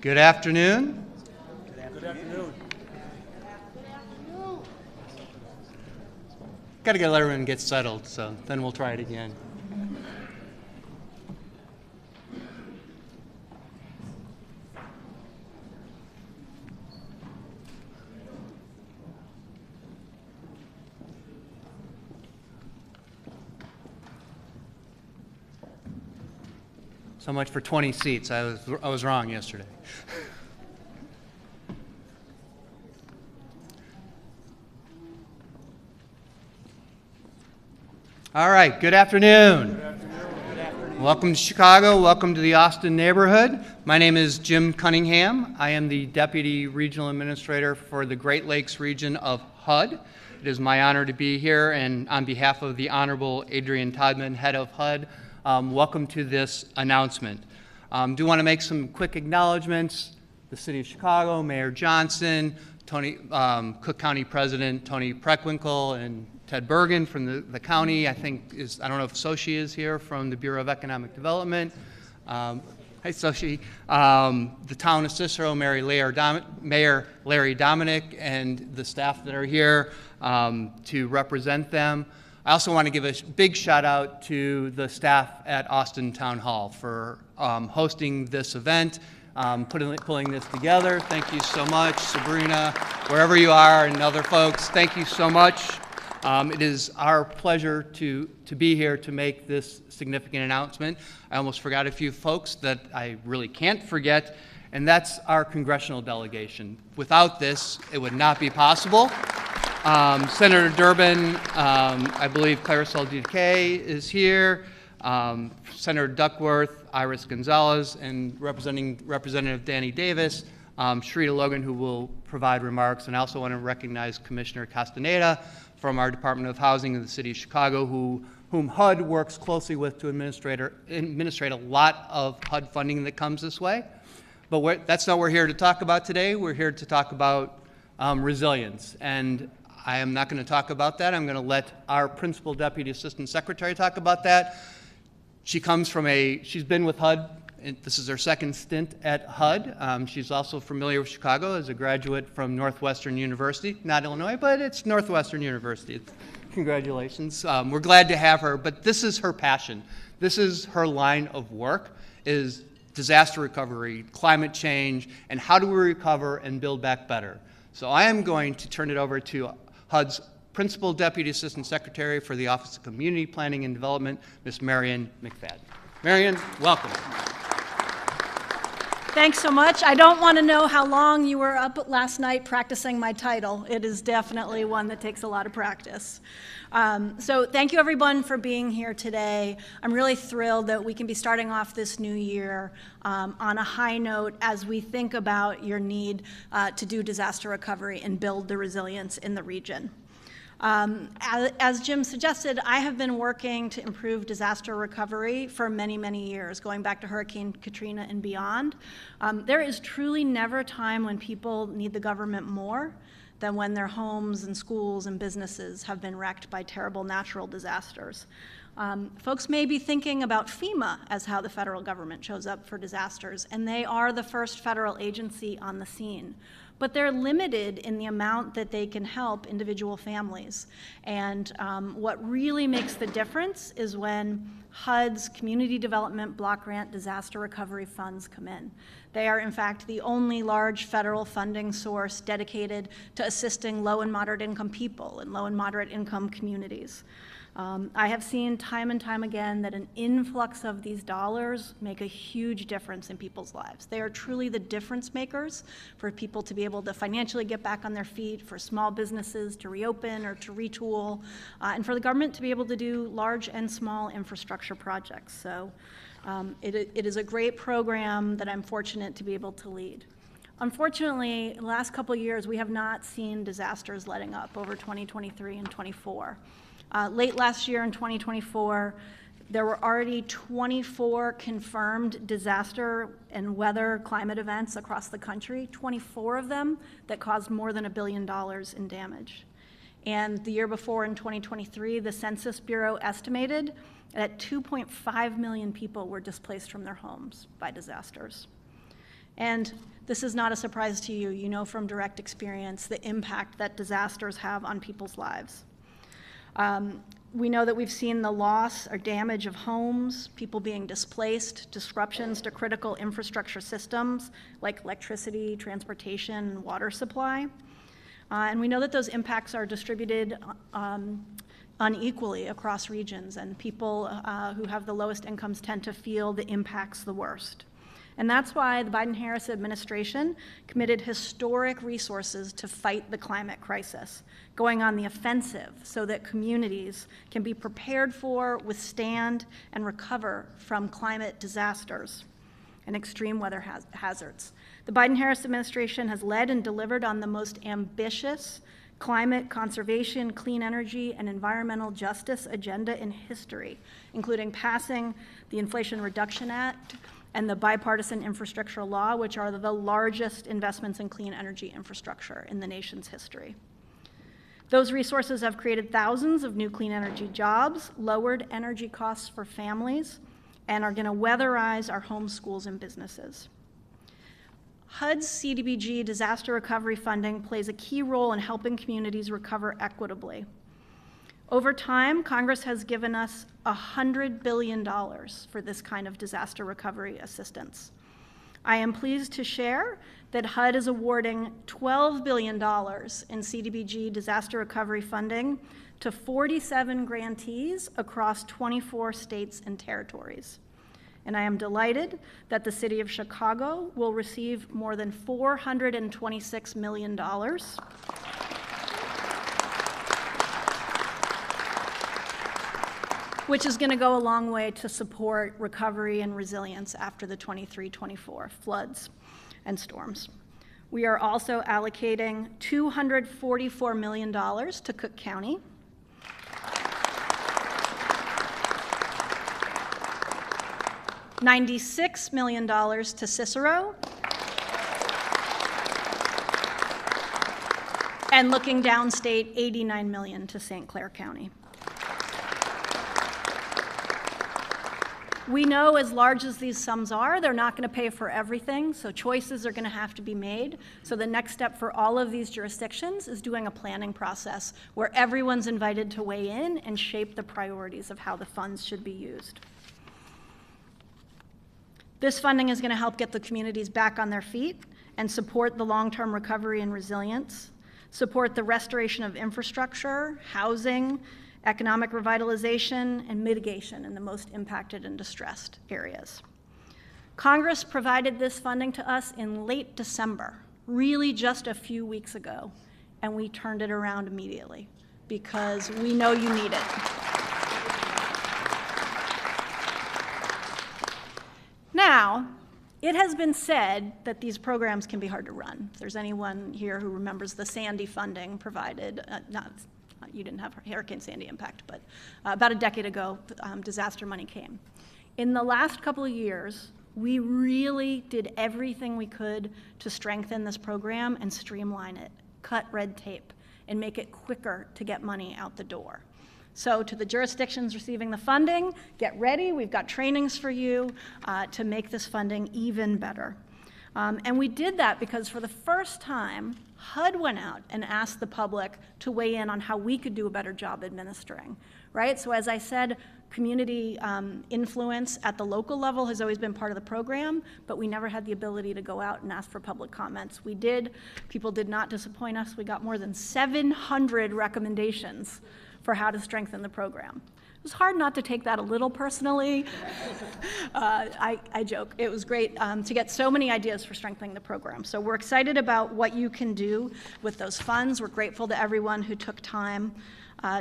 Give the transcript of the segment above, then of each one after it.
Good afternoon. Good afternoon. Got to let everyone get settled, so then we'll try it again. So much for 20 seats. I was wrong yesterday. All right, good afternoon. Good afternoon. Welcome to Chicago. Welcome to the Austin neighborhood. My name is Jim Cunningham. I am the Deputy Regional Administrator for the Great Lakes region of HUD. It is my honor to be here, and on behalf of the Honorable Adrian Todman, head of HUD, welcome to this announcement. Do want to make some quick acknowledgments. The City of Chicago, Mayor Johnson, Cook County President Tony Preckwinkle, and Ted Bergen from the county, I don't know if Sochi is here from the Bureau of Economic Development. Hi, Sochi. The Town of Cicero, Mayor Larry Dominic, and the staff that are here to represent them. I also want to give a big shout out to the staff at Austin Town Hall for hosting this event, pulling this together. Thank you so much, Sabrina, wherever you are, and other folks. Thank you so much. It is our pleasure to be here to make this significant announcement. I almost forgot a few folks that I really can't forget, and that's our congressional delegation. Without this, it would not be possible. Senator Durbin, I believe Claricel DK is here, Senator Duckworth, Iris Gonzalez, and Representative Danny Davis, Sharita Logan, who will provide remarks, and I also want to recognize Commissioner Castaneda from our Department of Housing in the City of Chicago, whom HUD works closely with to administrate a lot of HUD funding that comes this way. But that's not what we're here to talk about today. We're here to talk about resilience. And I am not going to talk about that. I'm going to let our Principal Deputy Assistant Secretary talk about that. She's been with HUD. This is her second stint at HUD. She's also familiar with Chicago as a graduate from Northwestern University. Not Illinois, but it's Northwestern University. Congratulations. We're glad to have her, but this is her passion. This is her line of work, is disaster recovery, climate change, and how do we recover and build back better. So I am going to turn it over to HUD's Principal Deputy Assistant Secretary for the Office of Community Planning and Development, Ms. Marion McFadden. Marion, welcome. Thanks so much. I don't want to know how long you were up last night practicing my title. It is definitely one that takes a lot of practice. So thank you everyone for being here today. I'm really thrilled that we can be starting off this new year on a high note as we think about your need to do disaster recovery and build the resilience in the region. As Jim suggested, I have been working to improve disaster recovery for many, many years, going back to Hurricane Katrina and beyond. There is truly never a time when people need the government more than when their homes and schools and businesses have been wrecked by terrible natural disasters. Folks may be thinking about FEMA as how the federal government shows up for disasters, and they are the first federal agency on the scene. But they're limited in the amount that they can help individual families. And what really makes the difference is when HUD's Community Development Block Grant Disaster Recovery Funds come in. They are, in fact, the only large federal funding source dedicated to assisting low and moderate income people and low and moderate income communities. I have seen time and time again that an influx of these dollars make a huge difference in people's lives. They are truly the difference makers for people to be able to financially get back on their feet, for small businesses to reopen or to retool, and for the government to be able to do large and small infrastructure projects. So it is a great program that I'm fortunate to be able to lead. Unfortunately, the last couple of years, we have not seen disasters letting up over 2023 and 24. Late last year in 2024, there were already 24 confirmed disaster and weather climate events across the country, 24 of them that caused more than $1 billion in damage. And the year before, in 2023, the Census Bureau estimated that 2.5 million people were displaced from their homes by disasters. And this is not a surprise to you. You know from direct experience the impact that disasters have on people's lives. We know that we've seen the loss or damage of homes, people being displaced, disruptions to critical infrastructure systems like electricity, transportation, and water supply. And we know that those impacts are distributed unequally across regions, and people who have the lowest incomes tend to feel the impacts the worst. And that's why the Biden-Harris administration committed historic resources to fight the climate crisis, going on the offensive so that communities can be prepared for, withstand, and recover from climate disasters and extreme weather hazards. The Biden-Harris administration has led and delivered on the most ambitious climate conservation, clean energy, and environmental justice agenda in history, including passing the Inflation Reduction Act and the bipartisan infrastructure law, which are the largest investments in clean energy infrastructure in the nation's history. Those resources have created thousands of new clean energy jobs, lowered energy costs for families, and are going to weatherize our homes, schools, and businesses. HUD's CDBG disaster recovery funding plays a key role in helping communities recover equitably. Over time, Congress has given us $100 billion for this kind of disaster recovery assistance. I am pleased to share that HUD is awarding $12 billion in CDBG disaster recovery funding to 47 grantees across 24 states and territories. And I am delighted that the City of Chicago will receive more than $426 million. Which is going to go a long way to support recovery and resilience after the 23-24 floods and storms. We are also allocating $244 million to Cook County. $96 million to Cicero. And looking downstate, $89 million to St. Clair County. We know as large as these sums are, they're not going to pay for everything, so choices are going to have to be made. So the next step for all of these jurisdictions is doing a planning process where everyone's invited to weigh in and shape the priorities of how the funds should be used. This funding is going to help get the communities back on their feet and support the long-term recovery and resilience, support the restoration of infrastructure, housing, economic revitalization, and mitigation in the most impacted and distressed areas. Congress provided this funding to us in late December, really just a few weeks ago, and we turned it around immediately because we know you need it. Now, it has been said that these programs can be hard to run. If there's anyone here who remembers the Sandy funding provided, you didn't have Hurricane Sandy impact, but about a decade ago, disaster money came. In the last couple of years, we really did everything we could to strengthen this program and streamline it, cut red tape, and make it quicker to get money out the door. So to the jurisdictions receiving the funding, get ready. We've got trainings for you to make this funding even better. And we did that because for the first time, HUD went out and asked the public to weigh in on how we could do a better job administering, right? So as I said, community influence at the local level has always been part of the program, but we never had the ability to go out and ask for public comments. We did. People did not disappoint us. We got more than 700 recommendations for how to strengthen the program. It was hard not to take that a little personally. I joke. It was great to get so many ideas for strengthening the program. So we're excited about what you can do with those funds. We're grateful to everyone who took time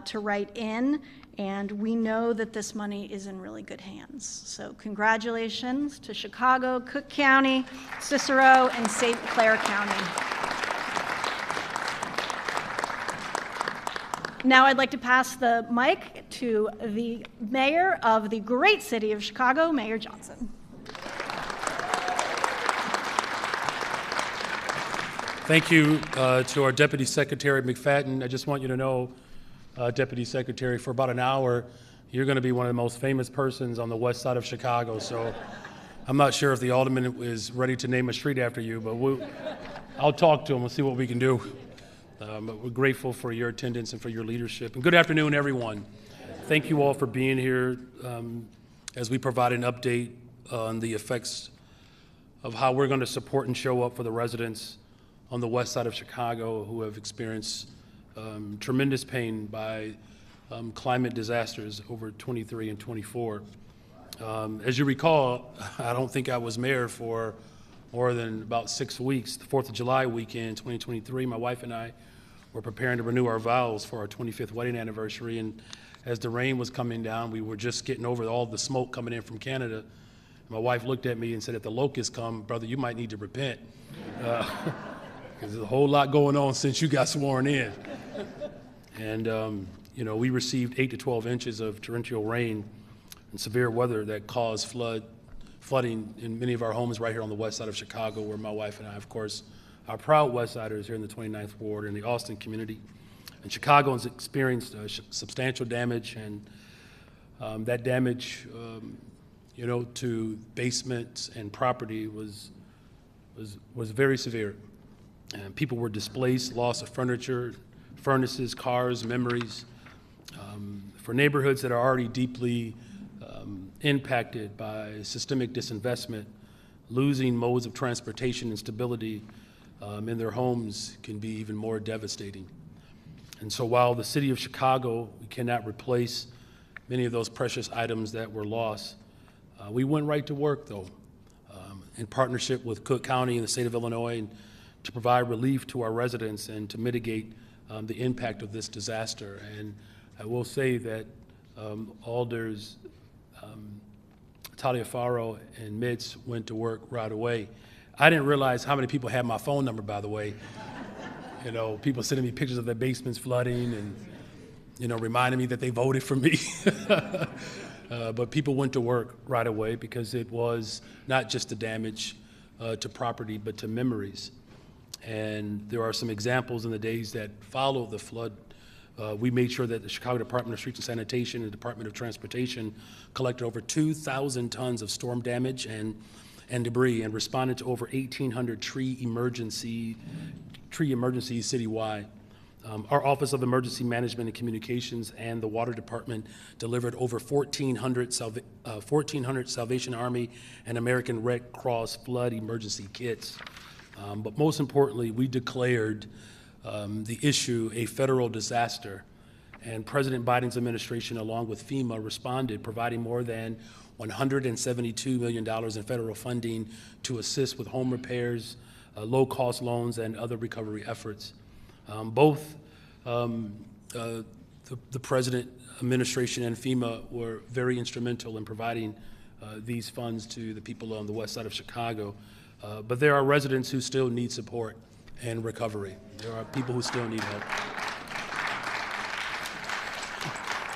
to write in, and we know that this money is in really good hands. So congratulations to Chicago, Cook County, Cicero, and St. Clair County. Now I'd like to pass the mic to the mayor of the great city of Chicago, Mayor Johnson. Thank you to our Deputy Secretary McFadden. I just want you to know, Deputy Secretary, for about an hour, you're going to be one of the most famous persons on the west side of Chicago. So I'm not sure if the alderman is ready to name a street after you, but I'll talk to him. We'll see what we can do. But we're grateful for your attendance and for your leadership. And good afternoon, everyone. Thank you all for being here as we provide an update on the effects of how we're going to support and show up for the residents on the west side of Chicago who have experienced tremendous pain by climate disasters over 23 and 24. As you recall, I don't think I was mayor for more than about 6 weeks. The 4th of July weekend, 2023, my wife and I were preparing to renew our vows for our 25th wedding anniversary, and as the rain was coming down, we were just getting over all the smoke coming in from Canada. My wife looked at me and said, if the locusts come, brother, you might need to repent. Because there's a whole lot going on since you got sworn in. And, you know, we received 8 to 12 inches of torrential rain and severe weather that caused flooding in many of our homes right here on the west side of Chicago, where my wife and I, of course, are proud West Siders here in the 29th Ward in the Austin community. And Chicago has experienced substantial damage, and that damage, you know, to basements and property was very severe. And people were displaced, loss of furniture, furnaces, cars, memories. For neighborhoods that are already deeply impacted by systemic disinvestment, losing modes of transportation and stability in their homes can be even more devastating. And so while the city of Chicago, we cannot replace many of those precious items that were lost, we went right to work, though, in partnership with Cook County and the state of Illinois, to provide relief to our residents and to mitigate the impact of this disaster. And I will say that Alders Taliaferro and Mitz went to work right away. I didn't realize how many people had my phone number, by the way. You know, people sending me pictures of their basements flooding and, you know, reminding me that they voted for me. But people went to work right away because it was not just the damage to property, but to memories. And there are some examples in the days that followed the flood. We made sure that the Chicago Department of Streets and Sanitation and the Department of Transportation collected over 2,000 tons of storm damage and debris and responded to over 1,800 tree emergencies citywide. Our Office of Emergency Management and Communications and the Water Department delivered over 1,400 Salvation Army and American Red Cross flood emergency kits. But most importantly, we declared the issue a federal disaster, and President Biden's administration, along with FEMA, responded, providing more than $172 million in federal funding to assist with home repairs, low-cost loans, and other recovery efforts. Both the President administration and FEMA were very instrumental in providing these funds to the people on the west side of Chicago. But there are residents who still need support and recovery. There are people who still need help.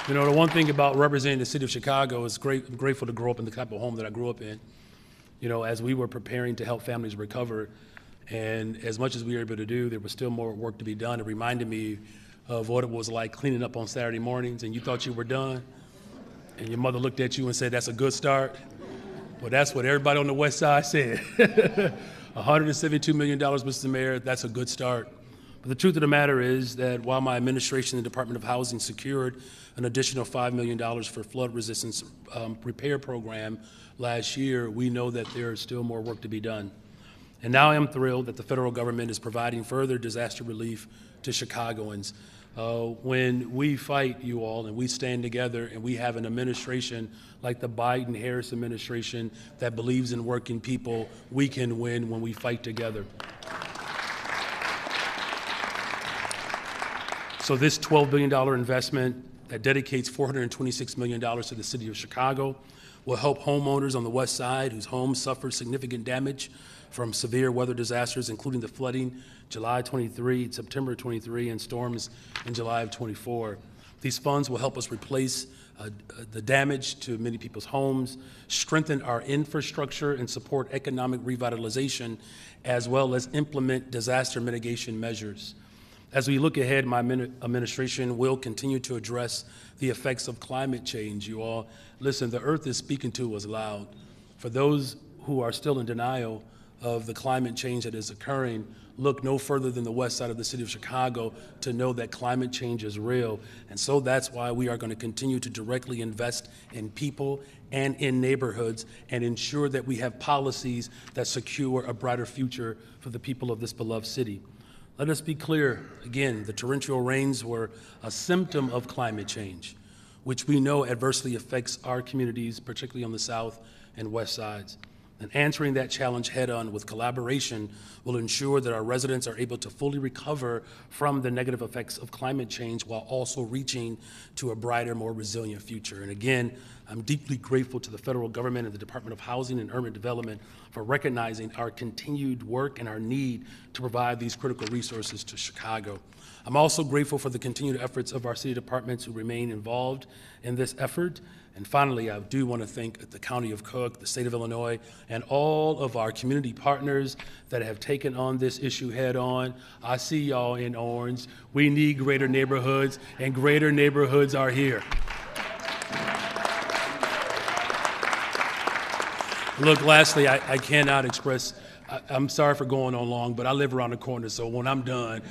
You know, the one thing about representing the city of Chicago is I'm grateful to grow up in the type of home that I grew up in. You know, as we were preparing to help families recover, and as much as we were able to do, there was still more work to be done. It reminded me of what it was like cleaning up on Saturday mornings and you thought you were done, and your mother looked at you and said, that's a good start. Well, that's what everybody on the west side said. $172 million, Mr. Mayor, that's a good start. But the truth of the matter is that while my administration and the Department of Housing secured an additional $5 million for flood resistance repair program last year, we know that there is still more work to be done. And now I am thrilled that the federal government is providing further disaster relief to Chicagoans. When we fight, you all, and we stand together and we have an administration like the Biden-Harris administration that believes in working people, we can win when we fight together. So this $12 billion investment that dedicates $426 million to the city of Chicago will help homeowners on the west side whose homes suffered significant damage from severe weather disasters, including the flooding July 23, September 23, and storms in July of 24. These funds will help us replace the damage to many people's homes, strengthen our infrastructure, and support economic revitalization, as well as implement disaster mitigation measures. As we look ahead, my administration will continue to address the effects of climate change, you all. Listen, the earth is speaking to us loud. For those who are still in denial of the climate change that is occurring look no further than the west side of the city of Chicago to know that climate change is real. And so that's why we are going to continue to directly invest in people and in neighborhoods and ensure that we have policies that secure a brighter future for the people of this beloved city. Let us be clear, again, the torrential rains were a symptom of climate change, which we know adversely affects our communities, particularly on the south and west sides. And answering that challenge head-on with collaboration will ensure that our residents are able to fully recover from the negative effects of climate change while also reaching to a brighter, more resilient future. And again, I'm deeply grateful to the federal government and the Department of Housing and Urban Development for recognizing our continued work and our need to provide these critical resources to Chicago. I'm also grateful for the continued efforts of our city departments who remain involved in this effort. And finally, I do want to thank the County of Cook, the state of Illinois, and all of our community partners that have taken on this issue head on. I see y'all in orange. We need greater neighborhoods, and greater neighborhoods are here. Look, lastly, I cannot express, I'm sorry for going on long, but I live around the corner, so when I'm done,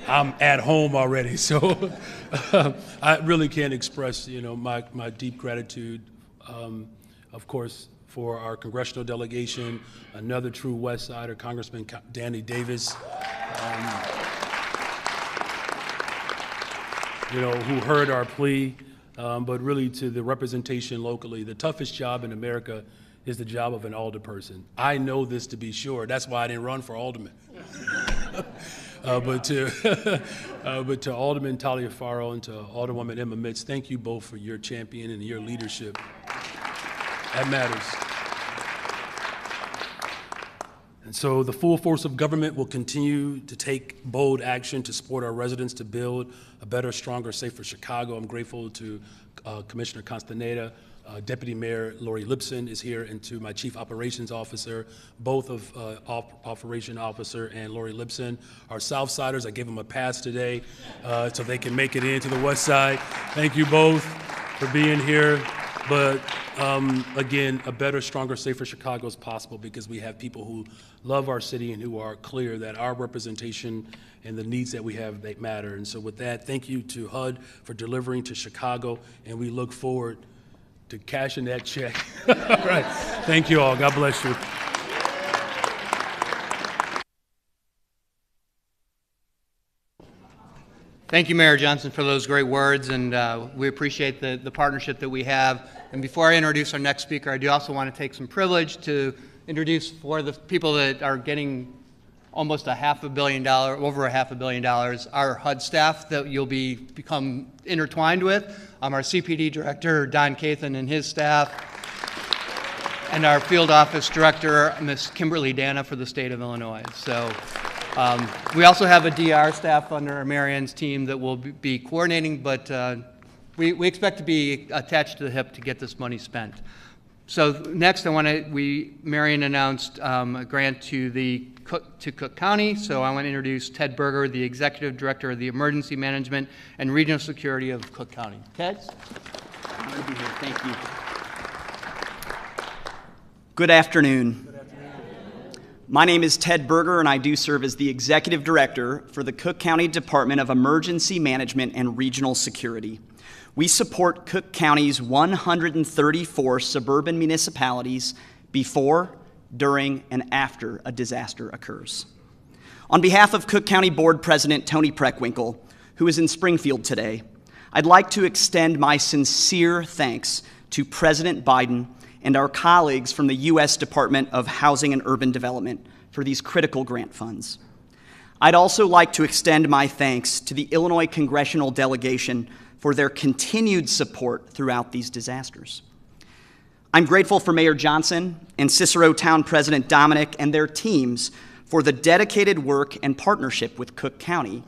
I'm at home already. So I really can't express, my deep gratitude, of course, for our congressional delegation, another true West Sider, Congressman Danny Davis, who heard our plea, but really to the representation locally. The toughest job in America is the job of an alderperson. I know this to be sure. That's why I didn't run for alderman. But to Alderman Taliaferro and to Alderwoman Emma Mitz, thank you both for your champion and your leadership. That matters. And so the full force of government will continue to take bold action to support our residents to build a better, stronger, safer Chicago. I'm grateful to Commissioner Castaneda. Deputy Mayor Lori Lipson is here, and to my Chief Operations Officer, both of Operation Officer and Lori Lipson are Southsiders. I gave them a pass today so they can make it into the West Side. Thank you both for being here. But again, a better, stronger, safer Chicago is possible because we have people who love our city and who are clear that our representation and the needs that we have, they matter. And so with that, thank you to HUD for delivering to Chicago, and we look forward to cashing that check. All right. Thank you all. God bless you. Thank you, Mayor Johnson, for those great words, and we appreciate the partnership that we have. And before I introduce our next speaker, I do also want to take some privilege to introduce, for the people that are getting almost over $500 million, our HUD staff that you'll become intertwined with. Our CPD director, Don Cathan, and his staff, and our field office director, Ms. Kimberly Dana, for the state of Illinois. So we also have a DR staff under Marianne's team that will be coordinating, but we expect to be attached to the hip to get this money spent. So next, Marianne announced a grant to Cook County. So I want to introduce Ted Berger, the Executive Director of the Emergency Management and Regional Security of Cook County. Ted? I'm going to be here. Thank you. Good afternoon. My name is Ted Berger, and I do serve as the Executive Director for the Cook County Department of Emergency Management and Regional Security. We support Cook County's 134 suburban municipalities before, during, and after a disaster occurs. On behalf of Cook County Board President Tony Preckwinkle, who is in Springfield today, I'd like to extend my sincere thanks to President Biden and our colleagues from the U.S. Department of Housing and Urban Development for these critical grant funds. I'd also like to extend my thanks to the Illinois Congressional Delegation for their continued support throughout these disasters. I'm grateful for Mayor Johnson and Cicero Town President Dominic and their teams for the dedicated work and partnership with Cook County.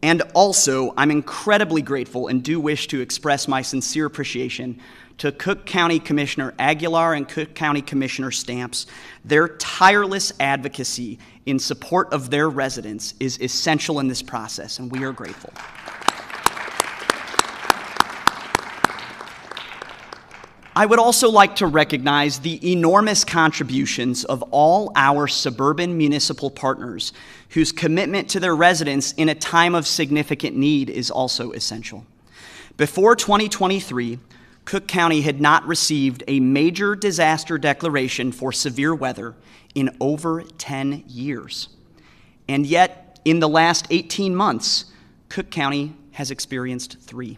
And also, I'm incredibly grateful and do wish to express my sincere appreciation to Cook County Commissioner Aguilar and Cook County Commissioner Stamps. Their tireless advocacy in support of their residents is essential in this process, and we are grateful. I would also like to recognize the enormous contributions of all our suburban municipal partners whose commitment to their residents in a time of significant need is also essential. Before 2023, Cook County had not received a major disaster declaration for severe weather in over 10 years. And yet, in the last 18 months, Cook County has experienced 3.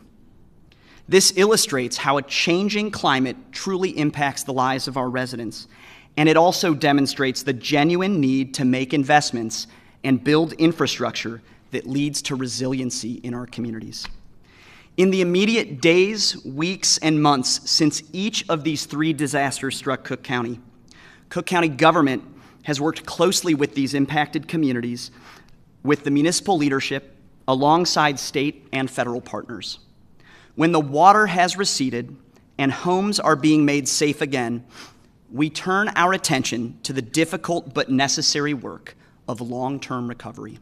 This illustrates how a changing climate truly impacts the lives of our residents, and it also demonstrates the genuine need to make investments and build infrastructure that leads to resiliency in our communities. In the immediate days, weeks, and months since each of these 3 disasters struck Cook County government has worked closely with these impacted communities, with the municipal leadership, alongside state and federal partners. When the water has receded and homes are being made safe again, we turn our attention to the difficult but necessary work of long-term recovery.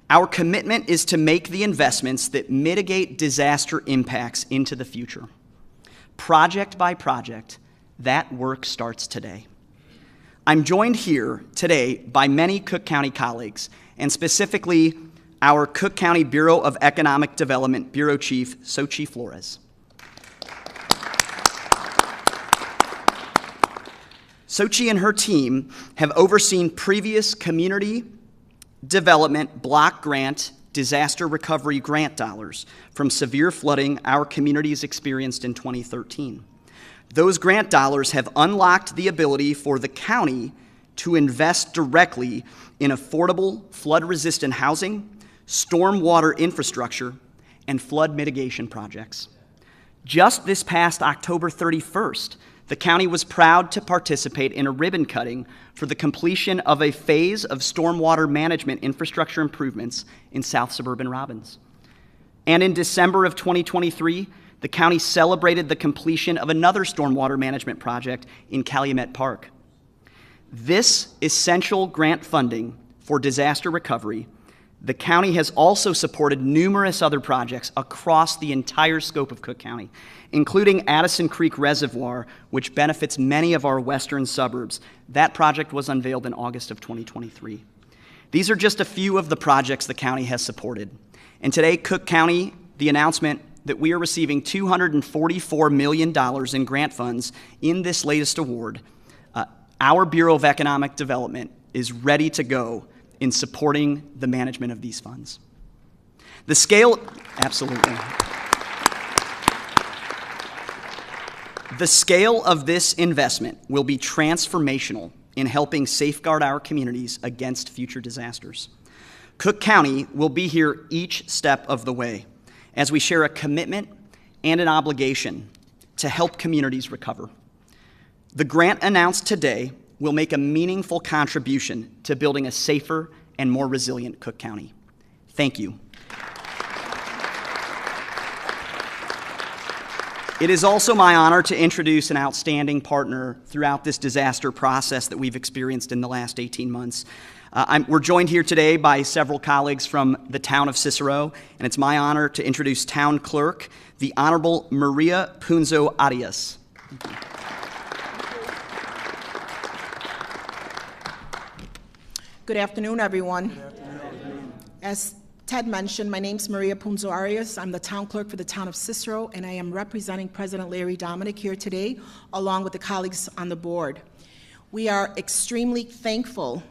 Our commitment is to make the investments that mitigate disaster impacts into the future. Project by project, that work starts today. I'm joined here today by many Cook County colleagues, and specifically our Cook County Bureau of Economic Development Bureau Chief, Xochitl Flores. Xochitl and her team have overseen previous community development block grant disaster recovery grant dollars from severe flooding our communities experienced in 2013. Those grant dollars have unlocked the ability for the county to invest directly in affordable flood-resistant housing, stormwater infrastructure, and flood mitigation projects. Just this past October 31st, the county was proud to participate in a ribbon cutting for the completion of a phase of stormwater management infrastructure improvements in South Suburban Robbins. And in December of 2023, the county celebrated the completion of another stormwater management project in Calumet Park. This essential grant funding for disaster recovery, the county has also supported numerous other projects across the entire scope of Cook County, including Addison Creek Reservoir, which benefits many of our western suburbs. That project was unveiled in August of 2023. These are just a few of the projects the county has supported. And today, Cook County, the announcement that we are receiving $244 million in grant funds in this latest award, our Bureau of Economic Development is ready to go in supporting the management of these funds. The scale, absolutely. The scale of this investment will be transformational in helping safeguard our communities against future disasters. Cook County will be here each step of the way as we share a commitment and an obligation to help communities recover. The grant announced today will make a meaningful contribution to building a safer and more resilient Cook County. Thank you. It is also my honor to introduce an outstanding partner throughout this disaster process that we've experienced in the last 18 months. We're joined here today by several colleagues from the Town of Cicero, and it's my honor to introduce Town Clerk, the Honorable Maria Punzo Arias. Good afternoon, everyone. Good afternoon. As Ted mentioned, my name's Maria Punzo Arias. I'm the Town Clerk for the Town of Cicero, and I am representing President Larry Dominic here today, along with the colleagues on the board. We are extremely thankful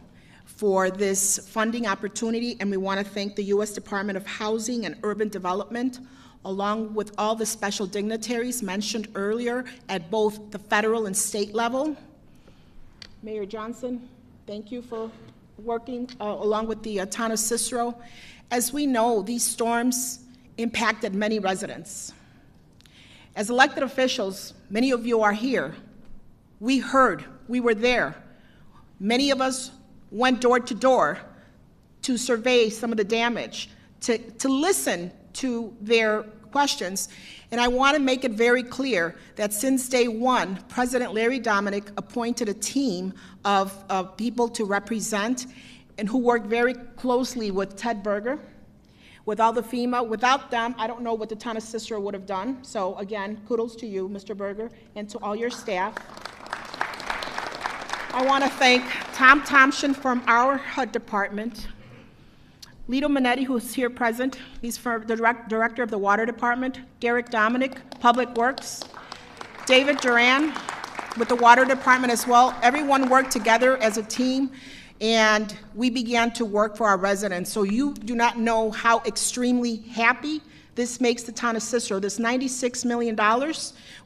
for this funding opportunity, and we want to thank the U.S. Department of Housing and Urban Development, along with all the special dignitaries mentioned earlier at both the federal and state level. Mayor Johnson, thank you for working along with the Town of Cicero. As we know, these storms impacted many residents. As elected officials, many of you are here. We heard, we were there. Many of us went door to door to survey some of the damage, to listen to their questions. And I want to make it very clear that since day one, President Larry Dominic appointed a team of people to represent and who worked very closely with Ted Berger, with all the FEMA. Without them, I don't know what the town of Cicero would have done. So again, kudos to you, Mr. Berger, and to all your staff. I want to thank Tom Thompson from our HUD department, Lito Minetti, who's here present, he's the director of the water department, Derek Dominic, Public Works, David Duran with the water department as well. Everyone worked together as a team, and we began to work for our residents. So you do not know how extremely happy this makes the town of Cicero. This $96 million,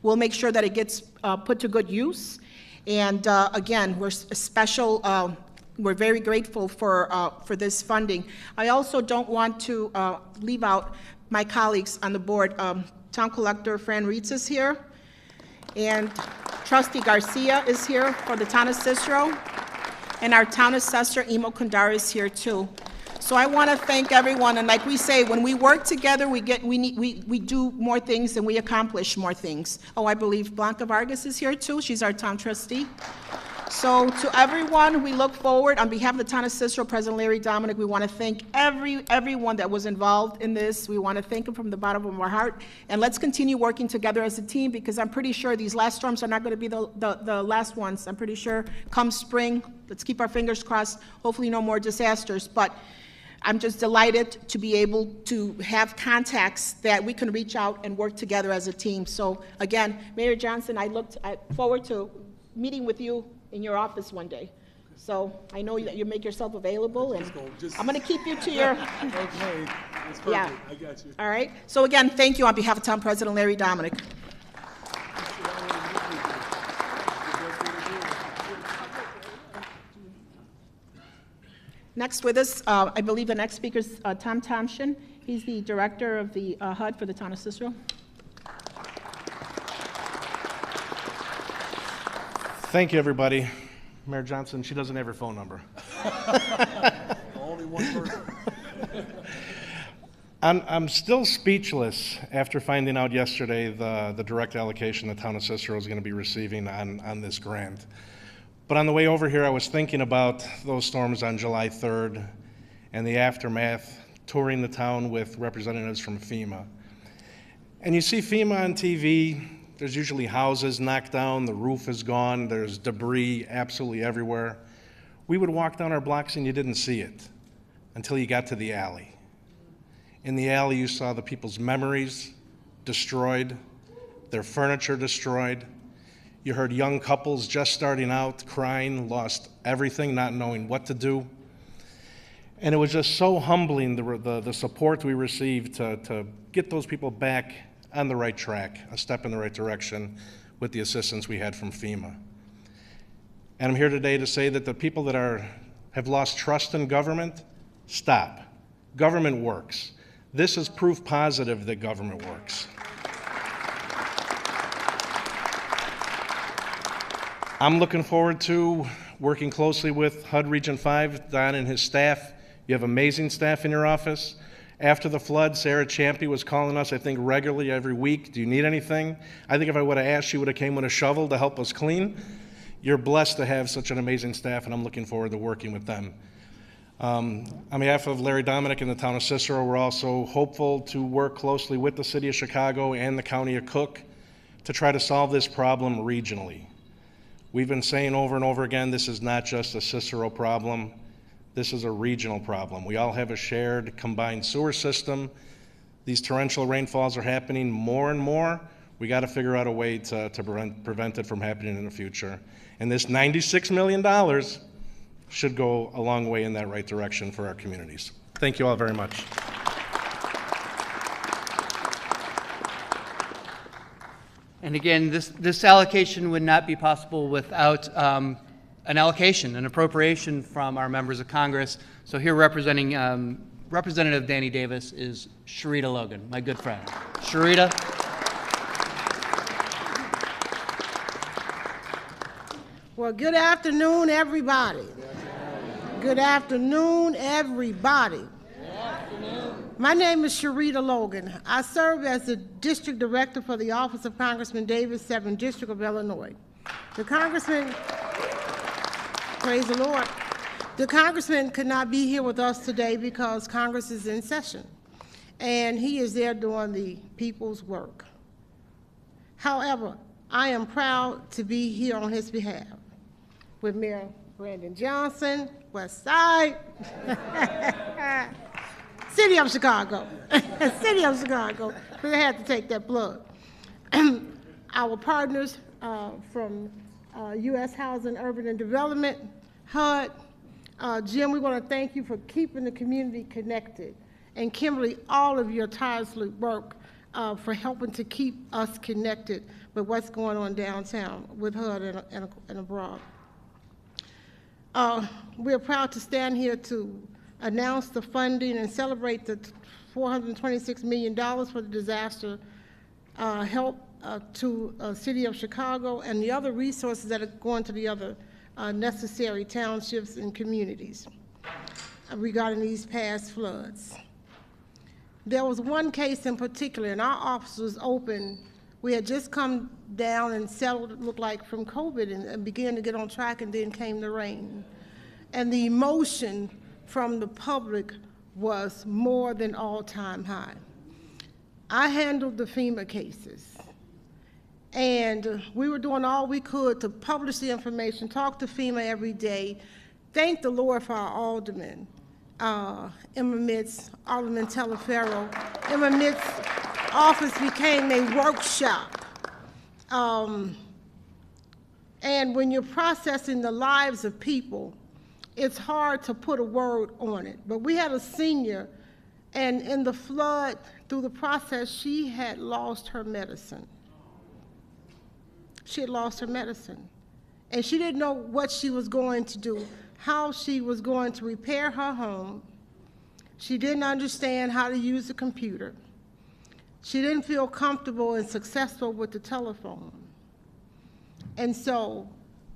we'll make sure that it gets put to good use. And again, we're very grateful for this funding. I also don't want to leave out my colleagues on the board. Town Collector Fran Reitz is here, and Trustee Garcia is here for the town of Cicero, and our town assessor, Emo Kandar, is here too. So I want to thank everyone, and like we say, when we work together, we do more things and we accomplish more things. Oh, I believe Blanca Vargas is here too. She's our town trustee. So to everyone, we look forward. On behalf of the town of Cicero, President Larry Dominic, we want to thank everyone that was involved in this. We want to thank them from the bottom of our heart. And let's continue working together as a team, because I'm pretty sure these last storms are not going to be the last ones. I'm pretty sure come spring, let's keep our fingers crossed, hopefully no more disasters. But I'm just delighted to be able to have contacts that we can reach out and work together as a team. So again, Mayor Johnson, I forward to meeting with you in your office one day. So I know that you make yourself available, and I'm going to keep you to your... Okay, that's perfect. Yeah. I got you. All right. So again, thank you on behalf of Town President Larry Dominic. Next with us, I believe the next speaker is Tom Thompson. He's the director of the HUD for the town of Cicero. Thank you, everybody. Mayor Johnson, she doesn't have her phone number. Only one person. I'm still speechless after finding out yesterday the direct allocation the town of Cicero is going to be receiving on this grant. But on the way over here, I was thinking about those storms on July 3rd and the aftermath, touring the town with representatives from FEMA. And you see FEMA on TV. There's usually houses knocked down, the roof is gone, there's debris absolutely everywhere. We would walk down our blocks and you didn't see it until you got to the alley. In the alley, you saw the people's memories destroyed, their furniture destroyed. You heard young couples just starting out, crying, lost everything, not knowing what to do. And it was just so humbling, the support we received to get those people back on the right track, a step in the right direction with the assistance we had from FEMA. And I'm here today to say that the people that have lost trust in government, stop. Government works. This is proof positive that government works. I'm looking forward to working closely with HUD Region 5, Don and his staff. You have amazing staff in your office. After the flood, Sarah Champy was calling us, I think, regularly every week. Do you need anything? I think if I would have asked, she would have came with a shovel to help us clean. You're blessed to have such an amazing staff, and I'm looking forward to working with them. On behalf of Larry Dominic and the town of Cicero, we're also hopeful to work closely with the city of Chicago and the county of Cook to try to solve this problem regionally. We've been saying over and over again, this is not just a Cicero problem. This is a regional problem. We all have a shared combined sewer system. These torrential rainfalls are happening more and more. We got to figure out a way to prevent it from happening in the future. And this $96 million should go a long way in that right direction for our communities. Thank you all very much. And again, this allocation would not be possible without an allocation, an appropriation from our members of Congress. So here representing Representative Danny Davis is Sharita Logan, my good friend. Sharita. Well, good afternoon, everybody. Good afternoon, everybody. My name is Sharita Logan. I serve as the District Director for the Office of Congressman Davis, 7th District of Illinois. The Congressman, praise the Lord, the Congressman could not be here with us today because Congress is in session. and he is there doing the people's work. However, I am proud to be here on his behalf with Mayor Brandon Johnson, West Side, City of Chicago, City of Chicago. We had to take that plug. Our partners from U.S. Housing, Urban and Development, HUD. Jim, we want to thank you for keeping the community connected. And Kimberly, all of your tireless work for helping to keep us connected with what's going on downtown with HUD and abroad. We're proud to stand here to announce the funding and celebrate the $426 million for the disaster help to City of Chicago and the other resources that are going to the other necessary townships and communities regarding these past floods. There was one case in particular, and our office was open. We had just come down and settled, it looked like, from COVID and began to get on track, and then came the rain. And the emotion from the public was more than all-time high. I handled the FEMA cases, and we were doing all we could to publish the information, talk to FEMA every day. Thank the Lord for our aldermen. Emma Mitt's, Alderman Telefero. Emma Mitt's office became a workshop. And when you're processing the lives of people, it's hard to put a word on it. But we had a senior, and in the flood, through the process, she had lost her medicine. She had lost her medicine. And she didn't know what she was going to do, how she was going to repair her home. She didn't understand how to use the computer. She didn't feel comfortable and successful with the telephone. And so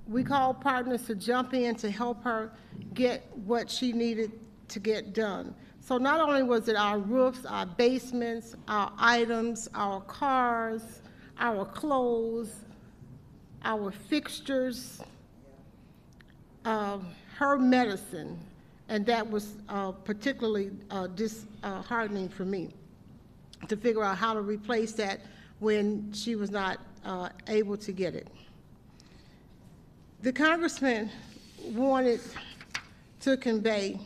we called partners to jump in to help her get what she needed to get done. So not only was it our roofs, our basements, our items, our cars, our clothes, our fixtures, her medicine, and that was particularly disheartening for me to figure out how to replace that when she was not able to get it. The congressman wanted to convey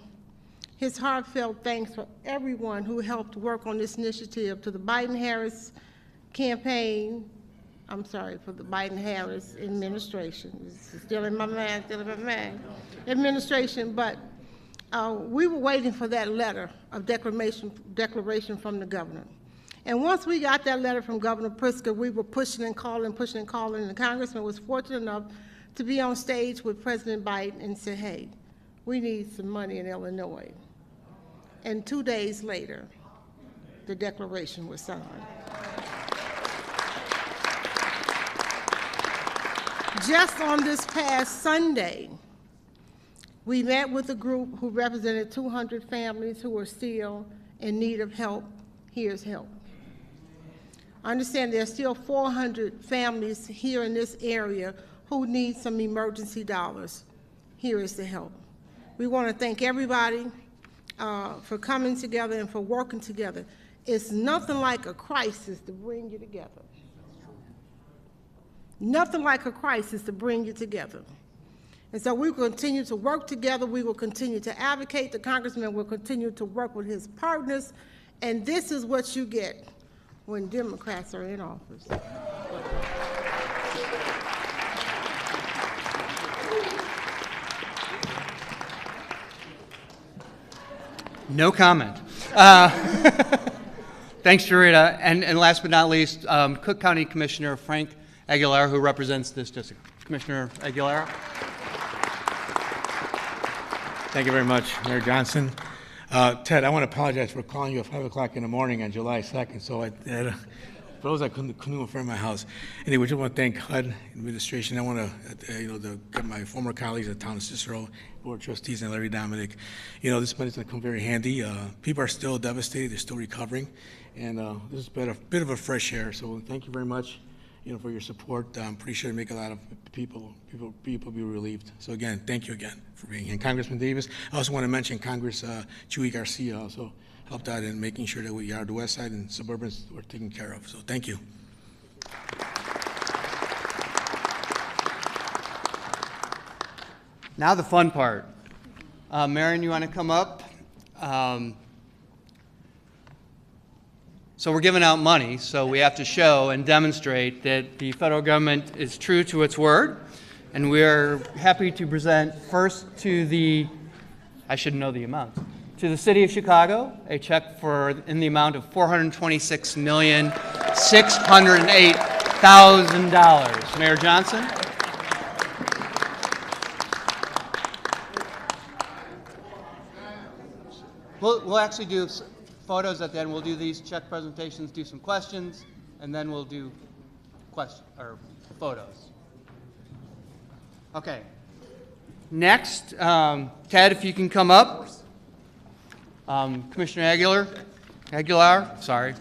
his heartfelt thanks for everyone who helped work on this initiative, to the Biden-Harris campaign, I'm sorry, for the Biden-Harris administration. It's still in my mind, administration, but we were waiting for that letter of declaration from the governor. And once we got that letter from Governor Pritzker, we were pushing and calling, and the congressman was fortunate enough to be on stage with President Biden and say, hey, we need some money in Illinois. And 2 days later, the declaration was signed. Just on this past Sunday, we met with a group who represented 200 families who are still in need of help. Here's help. I understand there are still 400 families here in this area who need some emergency dollars. Here is the help. We want to thank everybody for coming together and for working together. It's nothing like a crisis to bring you together. Nothing like a crisis to bring you together. And so we will continue to work together. We will continue to advocate. The congressman will continue to work with his partners. And this is what you get when Democrats are in office. No comment. Thanks, Sharita. And last but not least, Cook County Commissioner Frank Aguilera, who represents this district. Commissioner Aguilera. Thank you very much, Mayor Johnson. Ted, I want to apologize for calling you at 5 o'clock in the morning on July 2nd, so for those I couldn't confirm my house. Anyway, I just want to thank HUD administration. I want to get my former colleagues at Town of Cicero, board trustees, and Larry Dominic. This money's going to come very handy. People are still devastated; they're still recovering, and this has been a bit of a fresh air. So thank you very much, for your support. I'm pretty sure to make a lot of people be relieved. So again, thank you again for being here. And Congressman Davis, I also want to mention Congress Chuy Garcia also helped out in making sure that we are the west side and suburbans were taken care of. So thank you. Now the fun part. Marion, you want to come up? So we're giving out money, so we have to show and demonstrate that the federal government is true to its word. And we're happy to present first to the, I should know the amount, to the City of Chicago, a check in the amount of $426,608,000. Mayor Johnson? We'll actually do photos at the end. We'll do these check presentations, do some questions, and then we'll do photos. Okay. Next, Ted, if you can come up. Commissioner Aguilar, sorry.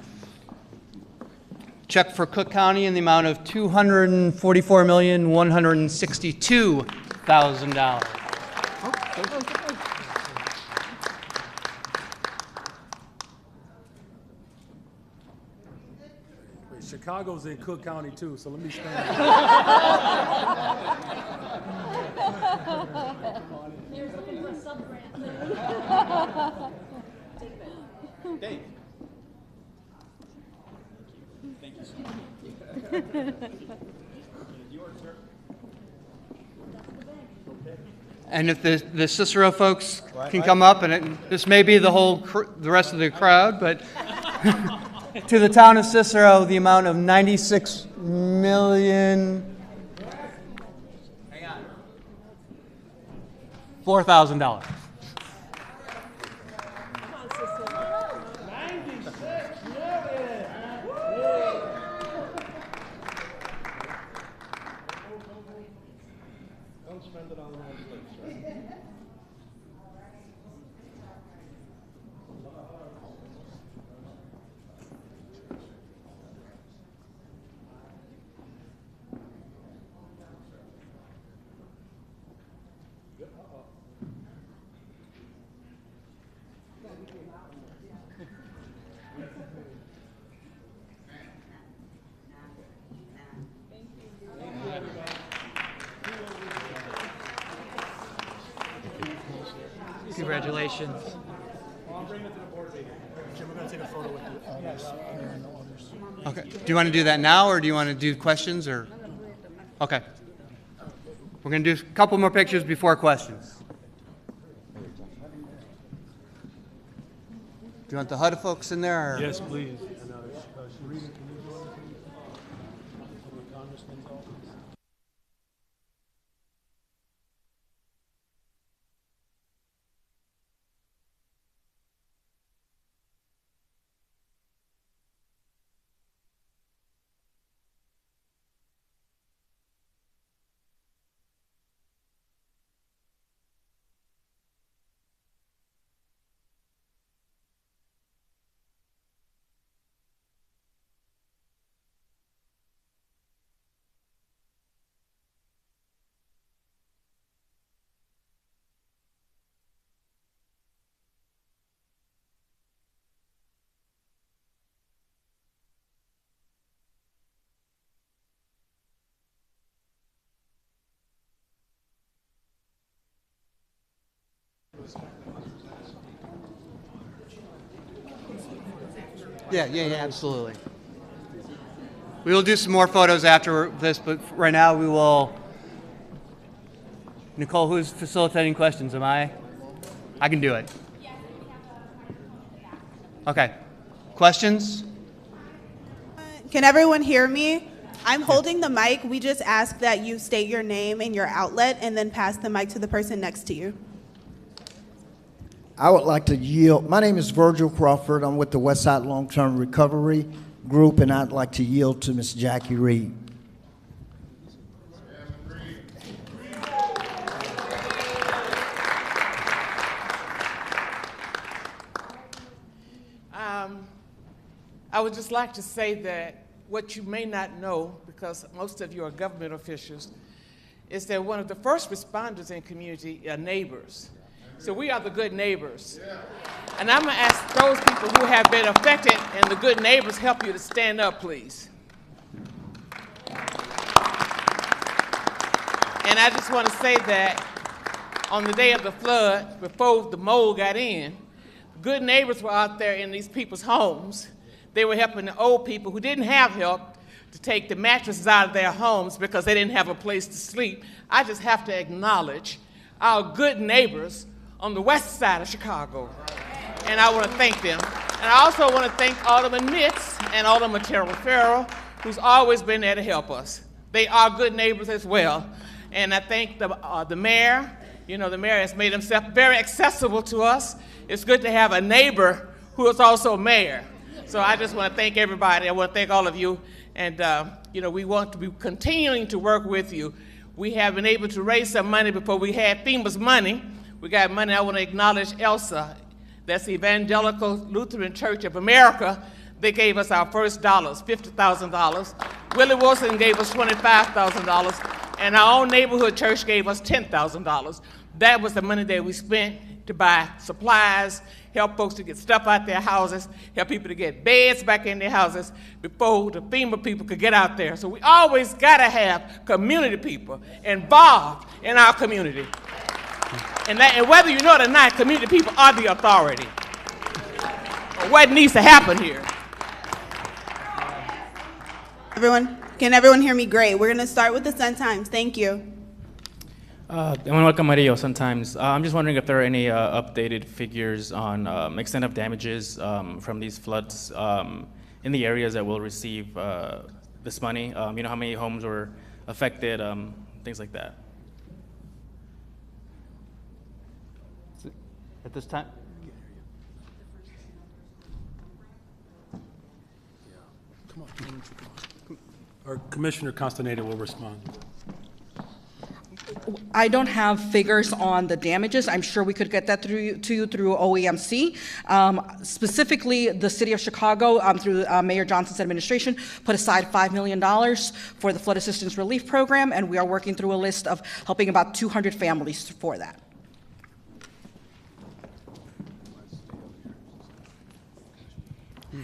Check for Cook County in the amount of $244,162,000. Chicago's in Cook County too, so let me stand. Here's looking for a sub-grant. Dave. Thank you so much. And if the Cicero folks can come up, and this may be the rest of the crowd, but to the Town of Cicero, the amount of $96 million. Hang on. $4,000. Don't spend it on the wrong place, right? Congratulations. Okay. Do you want to do that now, or do you want to do questions, or? Okay. We're going to do a couple more pictures before questions. Do you want the HUD folks in there? Or? Yes, please. And Sharita, can you join us? From the Congressman's office. Yeah, absolutely. We will do some more photos after this, but right now we will. Nicole, who's facilitating questions? Am I? I can do it. Okay. Questions? Can everyone hear me? I'm holding the mic. We just ask that you state your name and your outlet and then pass the mic to the person next to you. I would like to yield. My name is Virgil Crawford. I'm with the Westside Long-Term Recovery Group, and I'd like to yield to Ms. Jackie Reed. I would just like to say that what you may not know, because most of you are government officials, is that one of the first responders in community are neighbors. So we are the good neighbors. And I'm going to ask those people who have been affected and the good neighbors help you to stand up, please. And I just want to say that on the day of the flood, before the mold got in, good neighbors were out there in these people's homes. They were helping the old people who didn't have help to take the mattresses out of their homes because they didn't have a place to sleep. I just have to acknowledge our good neighbors on the west side of Chicago. And I want to thank them. And I also want to thank Alderman Mitz and Alderman Terrell Farrell, who's always been there to help us. They are good neighbors as well. And I thank the mayor. You know, the mayor has made himself very accessible to us. It's good to have a neighbor who is also mayor. So I just want to thank everybody. I want to thank all of you. And, you know, we want to be continuing to work with you. We have been able to raise some money before we had FEMA's money. We got money. I want to acknowledge ELSA. That's the Evangelical Lutheran Church of America. They gave us our first dollars, $50,000. Willie Wilson gave us $25,000. And our own neighborhood church gave us $10,000. That was the money that we spent to buy supplies, help folks to get stuff out their houses, help people to get beds back in their houses before the FEMA people could get out there. So we always got to have community people involved in our community. And whether you know it or not, community people are the authority. What needs to happen here? Can everyone hear me? Great. We're going to start with the Sun Times. Thank you. I want to welcome Mario Sun Times. I'm just wondering if there are any updated figures on extent of damages from these floods in the areas that will receive this money. You know, how many homes were affected, things like that. At this time? Come on. Our Commissioner Castaneda will respond. I don't have figures on the damages. I'm sure we could get that to you through OEMC. Specifically, the City of Chicago, through Mayor Johnson's administration, put aside $5 million for the Flood Assistance Relief Program, and we are working through a list of helping about 200 families for that.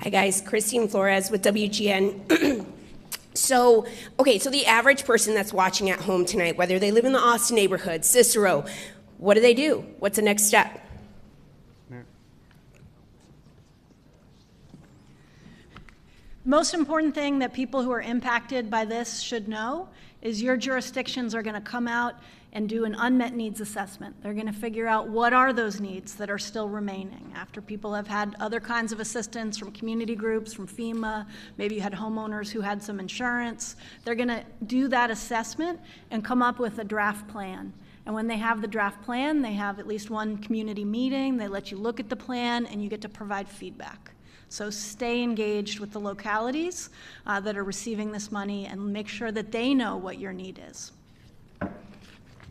Hi guys, Christine Flores with WGN. So the average person that's watching at home tonight, whether they live in the Austin neighborhood, Cicero, what do? What's the next step? Most important thing that people who are impacted by this should know is your jurisdictions are going to come out and do an unmet needs assessment. They're going to figure out what are those needs that are still remaining after people have had other kinds of assistance from community groups, from FEMA, maybe you had homeowners who had some insurance. They're going to do that assessment and come up with a draft plan. And when they have the draft plan, they have at least one community meeting, they let you look at the plan, and you get to provide feedback. So stay engaged with the localities that are receiving this money and make sure that they know what your need is.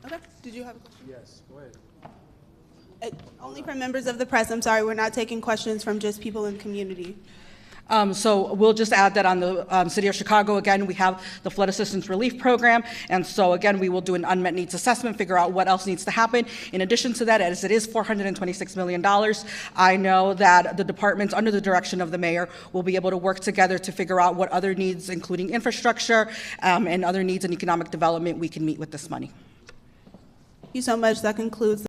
Okay, did you have a question? Yes, go ahead. Only for members of the press. I'm sorry, we're not taking questions from just people in the community. So we'll just add that on the City of Chicago, again, we have the Flood Assistance Relief Program. And so again, we will do an unmet needs assessment, figure out what else needs to happen. In addition to that, as it is $426 million, I know that the departments under the direction of the mayor will be able to work together to figure out what other needs, including infrastructure and other needs in economic development, we can meet with this money. Thank you so much. That concludes